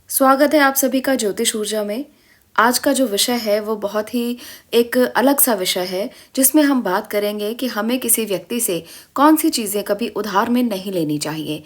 स्वागत है आप सभी का ज्योतिष ऊर्जा में। आज का जो विषय है वो बहुत ही एक अलग सा विषय है, जिसमें हम बात करेंगे कि हमें किसी व्यक्ति से कौन सी चीज़ें कभी उधार में नहीं लेनी चाहिए।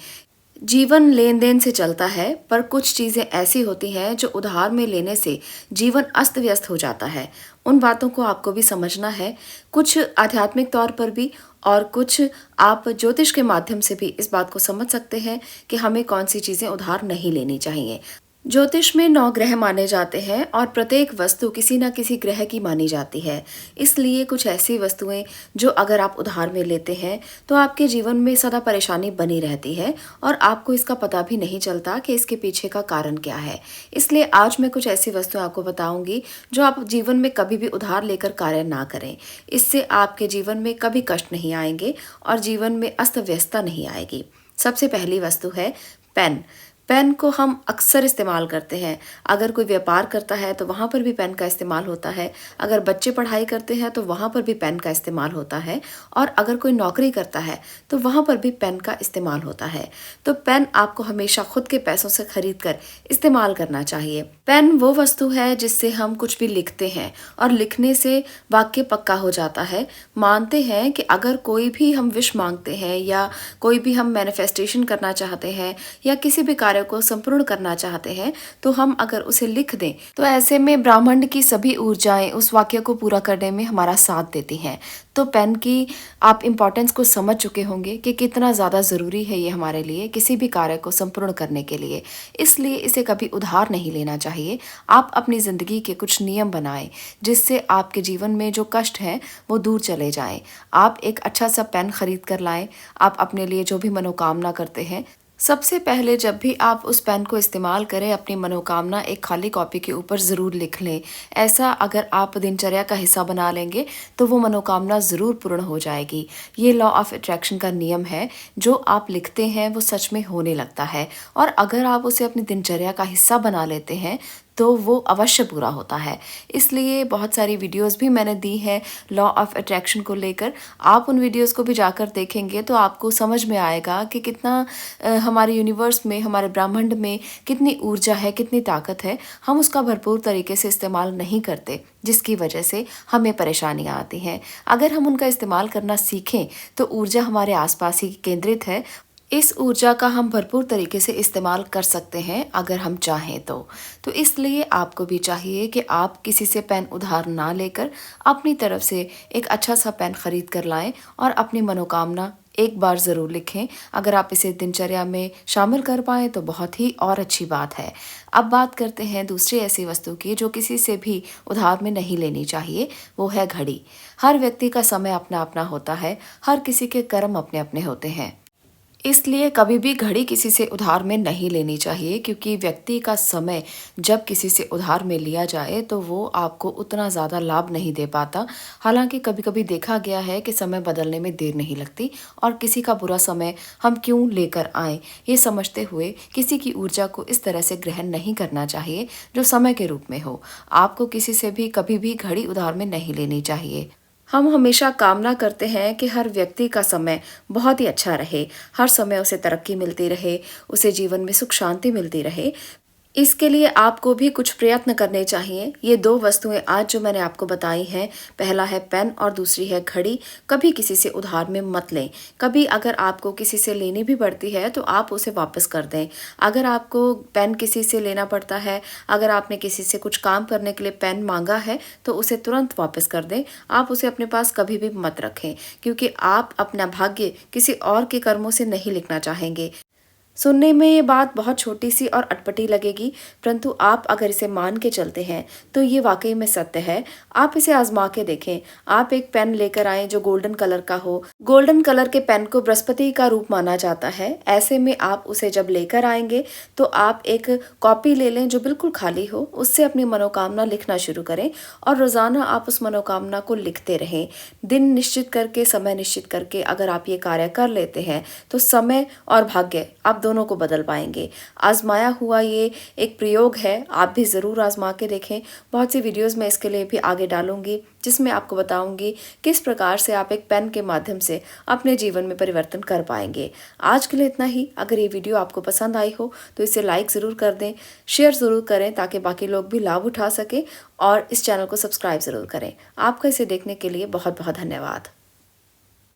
जीवन लेन-देन से चलता है, पर कुछ चीज़ें ऐसी होती हैं जो उधार में लेने से जीवन अस्त-व्यस्त हो जाता है। उन बातों को आपको भी समझना है, कुछ आध्यात्मिक तौर पर भी और कुछ आप ज्योतिष के माध्यम से भी इस बात को समझ सकते हैं कि हमें कौन-सी चीज़ें उधार नहीं लेनी चाहिए। ज्योतिष में 9 ग्रह माने जाते हैं और प्रत्येक वस्तु किसी न किसी ग्रह की मानी जाती है। इसलिए कुछ ऐसी वस्तुएं जो अगर आप उधार में लेते हैं तो आपके जीवन में सदा परेशानी बनी रहती है और आपको इसका पता भी नहीं चलता कि इसके पीछे का कारण क्या है। इसलिए आज मैं कुछ ऐसी वस्तुएं आपको बताऊंगी जो आप जीवन में कभी भी उधार लेकर कार्य ना करें। इससे आपके जीवन में कभी कष्ट नहीं आएंगे और जीवन में अस्त व्यस्तता नहीं आएगी। सबसे पहली वस्तु है पेन। पेन को हम अक्सर इस्तेमाल करते हैं। अगर कोई व्यापार करता है तो वहाँ पर भी पेन का इस्तेमाल होता है। अगर बच्चे पढ़ाई करते हैं तो वहाँ पर भी पेन का इस्तेमाल होता है और अगर कोई नौकरी करता है तो वहाँ पर भी पेन का इस्तेमाल होता है। तो पेन आपको हमेशा खुद के पैसों से खरीद कर इस्तेमाल करना चाहिए। पेन वो वस्तु है जिससे हम कुछ भी लिखते हैं और लिखने से वाक्य पक्का हो जाता है। मानते हैं कि अगर कोई भी हम विश मांगते हैं या कोई भी हम मैनिफेस्टेशन करना चाहते हैं या किसी भी कार्य को संपूर्ण करना चाहते हैं तो हम अगर उसे लिख दें तो ऐसे में ब्रह्मांड की सभी ऊर्जाएं उस वाक्य को पूरा करने में हमारा साथ देती हैं। तो पेन की आप इम्पोर्टेंस को समझ चुके होंगे कि कितना ज़्यादा ज़रूरी है ये हमारे लिए किसी भी कार्य को संपूर्ण करने के लिए। इसलिए इसे कभी उधार नहीं लेना चाहिए। आप अपनी ज़िंदगी के कुछ नियम बनाएं जिससे आपके जीवन में जो कष्ट हैं वो दूर चले जाएं। आप एक अच्छा सा पेन खरीद कर लाएं। आप अपने लिए जो भी मनोकामना करते हैं, सबसे पहले जब भी आप उस पेन को इस्तेमाल करें अपनी मनोकामना एक खाली कॉपी के ऊपर ज़रूर लिख लें। ऐसा अगर आप दिनचर्या का हिस्सा बना लेंगे तो वो मनोकामना ज़रूर पूर्ण हो जाएगी। ये लॉ ऑफ अट्रैक्शन का नियम है, जो आप लिखते हैं वो सच में होने लगता है और अगर आप उसे अपनी दिनचर्या का हिस्सा बना लेते हैं तो वो अवश्य पूरा होता है। इसलिए बहुत सारी वीडियोस भी मैंने दी हैं लॉ ऑफ अट्रैक्शन को लेकर। आप उन वीडियोस को भी जाकर देखेंगे तो आपको समझ में आएगा कि कितना हमारे यूनिवर्स में, हमारे ब्रह्मांड में कितनी ऊर्जा है, कितनी ताकत है। हम उसका भरपूर तरीके से इस्तेमाल नहीं करते, जिसकी वजह से हमें परेशानियाँ आती हैं। अगर हम उनका इस्तेमाल करना सीखें तो ऊर्जा हमारे आसपास ही केंद्रित है। इस ऊर्जा का हम भरपूर तरीके से इस्तेमाल कर सकते हैं अगर हम चाहें तो इसलिए आपको भी चाहिए कि आप किसी से पेन उधार ना लेकर अपनी तरफ से एक अच्छा सा पेन खरीद कर लाएं और अपनी मनोकामना एक बार ज़रूर लिखें। अगर आप इसे दिनचर्या में शामिल कर पाएँ तो बहुत ही और अच्छी बात है। अब बात करते हैं दूसरी ऐसी वस्तु की जो किसी से भी उधार में नहीं लेनी चाहिए, वो है घड़ी। हर व्यक्ति का समय अपना अपना होता है, हर किसी के कर्म अपने अपने होते हैं। इसलिए कभी भी घड़ी किसी से उधार में नहीं लेनी चाहिए, क्योंकि व्यक्ति का समय जब किसी से उधार में लिया जाए तो वो आपको उतना ज़्यादा लाभ नहीं दे पाता। हालांकि कभी-कभी देखा गया है कि समय बदलने में देर नहीं लगती और किसी का बुरा समय हम क्यों लेकर आएँ, ये समझते हुए किसी की ऊर्जा को इस तरह से ग्रहण नहीं करना चाहिए जो समय के रूप में हो। आपको किसी से भी कभी भी घड़ी उधार में नहीं लेनी चाहिए। हम हमेशा कामना करते हैं कि हर व्यक्ति का समय बहुत ही अच्छा रहे, हर समय उसे तरक्की मिलती रहे, उसे जीवन में सुख शांति मिलती रहे। इसके लिए आपको भी कुछ प्रयत्न करने चाहिए। ये 2 वस्तुएं आज जो मैंने आपको बताई हैं, पहला है पेन और दूसरी है घड़ी। कभी किसी से उधार में मत लें। कभी अगर आपको किसी से लेनी भी पड़ती है तो आप उसे वापस कर दें। अगर आपको पेन किसी से लेना पड़ता है, अगर आपने किसी से कुछ काम करने के लिए पेन मांगा है तो उसे तुरंत वापस कर दें। आप उसे अपने पास कभी भी मत रखें, क्योंकि आप अपना भाग्य किसी और के कर्मों से नहीं लिखना चाहेंगे। सुनने में ये बात बहुत छोटी सी और अटपटी लगेगी, परंतु आप अगर इसे मान के चलते हैं तो ये वाकई में सत्य है। आप इसे आजमा के देखें। आप एक पेन लेकर आएं जो गोल्डन कलर का हो। गोल्डन कलर के पेन को बृहस्पति का रूप माना जाता है। ऐसे में आप उसे जब लेकर आएंगे तो आप एक कॉपी ले लें जो बिल्कुल खाली हो, उससे अपनी मनोकामना लिखना शुरू करें और रोज़ाना आप उस मनोकामना को लिखते रहें। दिन निश्चित करके, समय निश्चित करके अगर आप ये कार्य कर लेते हैं तो समय और भाग्य आप दोनों को बदल पाएंगे। आजमाया हुआ ये एक प्रयोग है, आप भी ज़रूर आजमा के देखें। बहुत सी वीडियोज़ मैं इसके लिए भी आगे डालूंगी, जिसमें आपको बताऊंगी किस प्रकार से आप एक पेन के माध्यम से अपने जीवन में परिवर्तन कर पाएंगे। आज के लिए इतना ही। अगर ये वीडियो आपको पसंद आई हो तो इसे लाइक ज़रूर कर दें, शेयर ज़रूर करें ताकि बाकी लोग भी लाभ उठा सकें, और इस चैनल को सब्सक्राइब ज़रूर करें। आपका इसे देखने के लिए बहुत बहुत धन्यवाद।